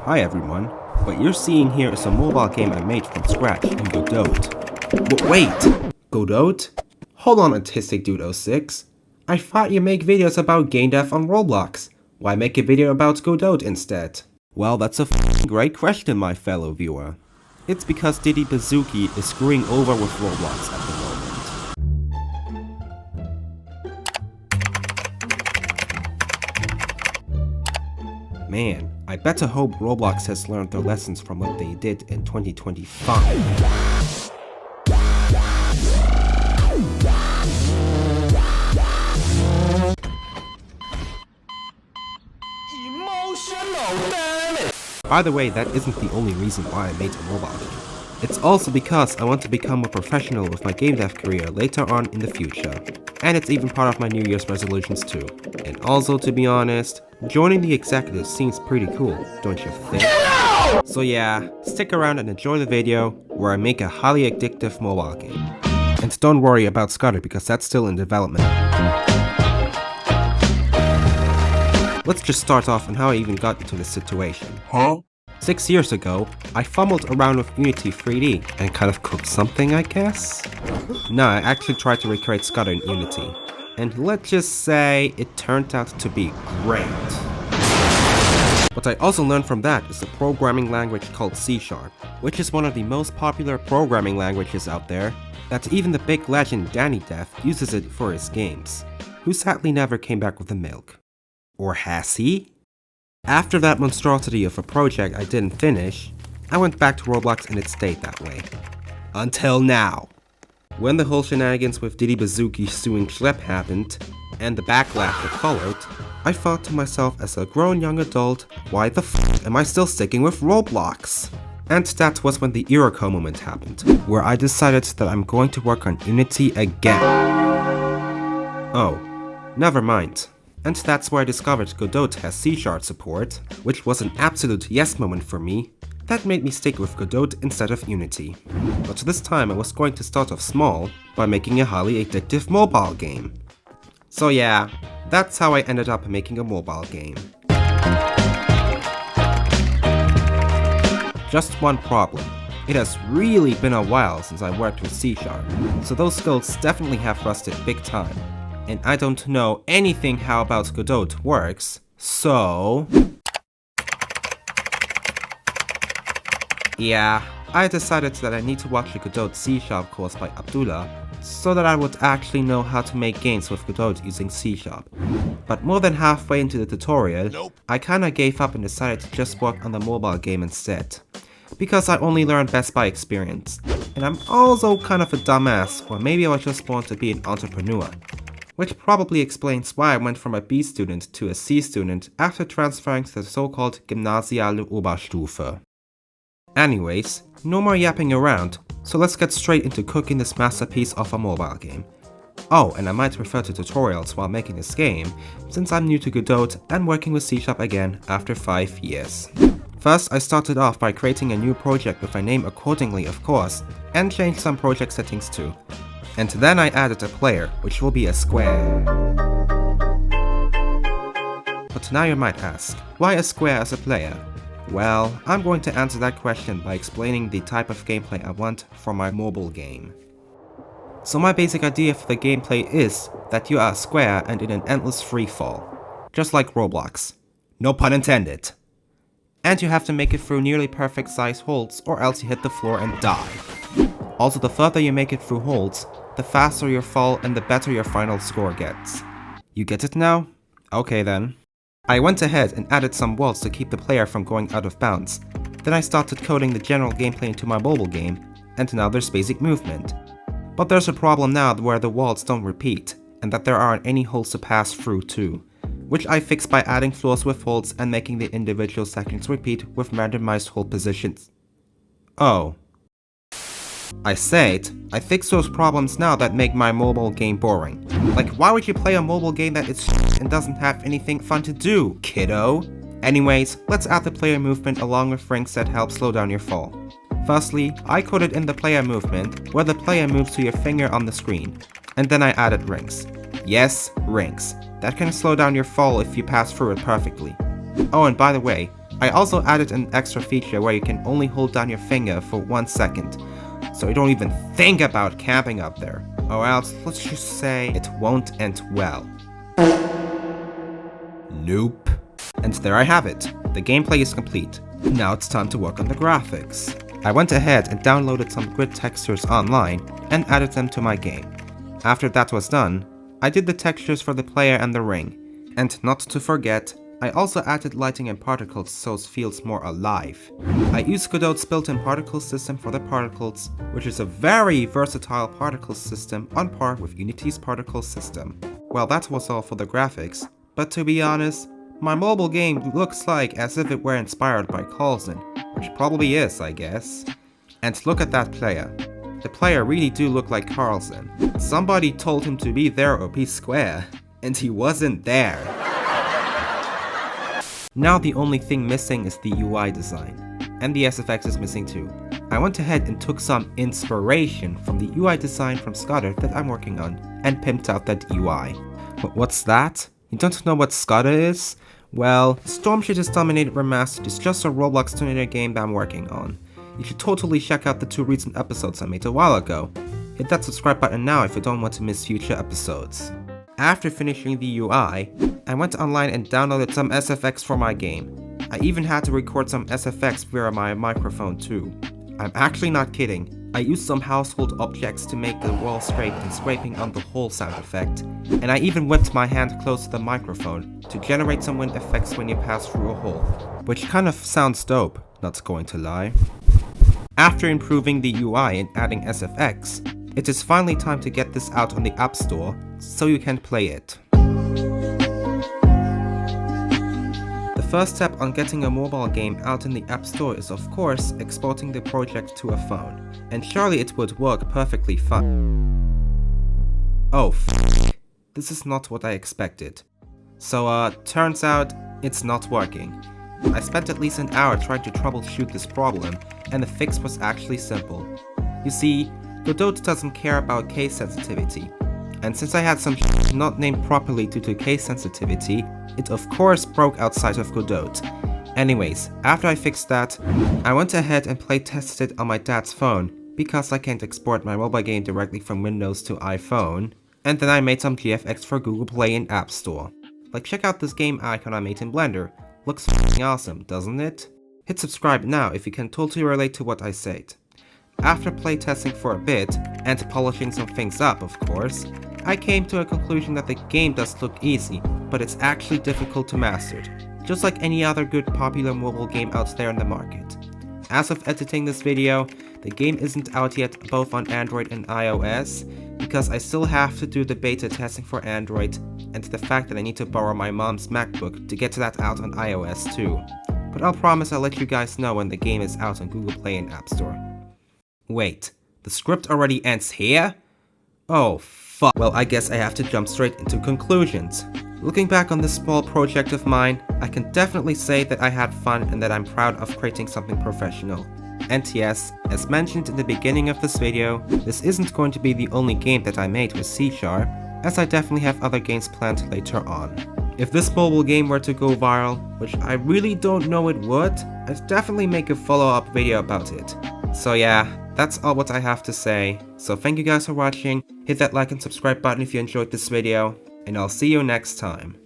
Hi everyone, what you're seeing here is a mobile game I made from scratch in Godot. Wait! Godot? Hold on, Autistic Dude 06. I thought you make videos about game dev on Roblox. Why make a video about Godot instead? Well, that's a great question, my fellow viewer. It's because Diddy Bazooki is screwing over with Roblox at the moment. Man, I better hope Roblox has learned their lessons from what they did in 2025. By the way, that isn't the only reason why I made a mobile game. It's also because I want to become a professional with my game dev career later on in the future. And it's even part of my New Year's resolutions too. And also, to be honest, joining the executives seems pretty cool, don't you think? So yeah, stick around and enjoy the video where I make a highly addictive mobile game. And don't worry about Scudder because that's still in development. Let's just start off on how I even got into this situation. 6 years ago, I fumbled around with Unity 3D and kind of cooked something, I guess? No, I actually tried to recreate Scudder in Unity. And let's just say it turned out to be great. What I also learned from that is a programming language called C#, which is one of the most popular programming languages out there, that even the big legend Danny Dev uses it for his games, who sadly never came back with the milk. Or has he? After that monstrosity of a project I didn't finish, I went back to Roblox and it stayed that way. Until now. When the whole shenanigans with Diddy Bazooki suing Schlepp happened, and the backlash that followed, I thought to myself as a grown young adult, why the f am I still sticking with Roblox? And that was when the Eureka moment happened, where I decided that I'm going to work on Unity again. Oh, never mind. And that's where I discovered Godot has C# support, which was an absolute yes moment for me. That made me stick with Godot instead of Unity. But this time I was going to start off small by making a highly addictive mobile game. So yeah, that's how I ended up making a mobile game. Just one problem. It has really been a while since I worked with C#, so those skills definitely have rusted big time. And I don't know anything how about Godot works, so... Yeah, I decided that I need to watch a Godot C# course by Abdullah, so that I would actually know how to make games with Godot using C#. But more than halfway into the tutorial, I kinda gave up and decided to just work on the mobile game instead. Because I only learned best by experience. And I'm also kind of a dumbass, or maybe I was just born to be an entrepreneur. Which probably explains why I went from a B student to a C student after transferring to the so-called Gymnasiale Oberstufe. Anyways, no more yapping around, so let's get straight into cooking this masterpiece of a mobile game. Oh, and I might refer to tutorials while making this game, since I'm new to Godot and working with C# again after 5 years. First, I started off by creating a new project with a name accordingly, of course, and changed some project settings too. And then I added a player, which will be a square. But now you might ask, why a square as a player? Well, I'm going to answer that question by explaining the type of gameplay I want for my mobile game. So my basic idea for the gameplay is that you are a square and in an endless freefall. Just like Roblox. No pun intended. And you have to make it through nearly perfect size holds or else you hit the floor and die. Also, the further you make it through holds, the faster your fall and the better your final score gets. You get it now? Okay then. I went ahead and added some walls to keep the player from going out of bounds. Then I started coding the general gameplay into my mobile game, and now there's basic movement. But there's a problem now where the walls don't repeat, and that there aren't any holes to pass through too, which I fixed by adding floors with holes and making the individual sections repeat with randomized hold positions. Oh. I said, I fixed those problems now that make my mobile game boring. Like, why would you play a mobile game that is and doesn't have anything fun to do, kiddo? Anyways, let's add the player movement along with rings that help slow down your fall. Firstly, I coded in the player movement, where the player moves to your finger on the screen. And then I added rings. Yes, rings. That can slow down your fall if you pass through it perfectly. Oh, and by the way, I also added an extra feature where you can only hold down your finger for 1 second, so you don't even think about camping up there, or else let's just say it won't end well. Nope. And there I have it. The gameplay is complete. Now it's time to work on the graphics. I went ahead and downloaded some grid textures online and added them to my game. After that was done, I did the textures for the player and the ring. And not to forget, I also added lighting and particles so it feels more alive. I used Godot's built-in particle system for the particles, which is a very versatile particle system on par with Unity's particle system. Well, that was all for the graphics, but to be honest, my mobile game looks like as if it were inspired by Carlsen, which probably is, I guess. And look at that player. The player really do look like Carlsen. Somebody told him to be there or be square, and he wasn't there. Now the only thing missing is the UI design, and the SFX is missing too. I went ahead and took some inspiration from the UI design from Scudder that I'm working on, and pimped out that UI. What's that? You don't know what Scudder is? Well, Storm Shit is Dominated Remastered is just a Roblox Terminator game that I'm working on. You should totally check out the 2 recent episodes I made a while ago. Hit that subscribe button now if you don't want to miss future episodes. After finishing the UI, I went online and downloaded some SFX for my game. I even had to record some SFX via my microphone too. I'm actually not kidding. I used some household objects to make the wall scrape and scraping on the hole sound effect, and I even whipped my hand close to the microphone to generate some wind effects when you pass through a hole, which kind of sounds dope, not going to lie. After improving the UI and adding SFX, it is finally time to get this out on the App Store so you can play it. The first step on getting a mobile game out in the App Store is of course exporting the project to a phone, and surely it would work perfectly fine. Oh this is not what I expected. So turns out it's not working. I spent at least an hour trying to troubleshoot this problem, and the fix was actually simple. You see, Godot doesn't care about case sensitivity, and since I had some not named properly due to case sensitivity, it of course broke outside of Godot. Anyways, after I fixed that, I went ahead and play tested it on my dad's phone, because I can't export my mobile game directly from Windows to iPhone, and then I made some GFX for Google Play and App Store. Like, check out this game icon I made in Blender. Looks f***ing awesome, doesn't it? Hit subscribe now if you can totally relate to what I said. After playtesting for a bit, and polishing some things up of course, I came to a conclusion that the game does look easy, but it's actually difficult to master, just like any other good popular mobile game out there in the market. As of editing this video, the game isn't out yet both on Android and iOS, because I still have to do the beta testing for Android, and the fact that I need to borrow my mom's MacBook to get that out on iOS too. But I'll promise I'll let you guys know when the game is out on Google Play and App Store. Wait, the script already ends here? Oh fuck. Well, I guess I have to jump straight into conclusions. Looking back on this small project of mine, I can definitely say that I had fun and that I'm proud of creating something professional. And yes, as mentioned in the beginning of this video, this isn't going to be the only game that I made with C#, as I definitely have other games planned later on. If this mobile game were to go viral, which I really don't know it would, I'd definitely make a follow-up video about it. So yeah, that's all what I have to say. So thank you guys for watching, hit that like and subscribe button if you enjoyed this video, and I'll see you next time.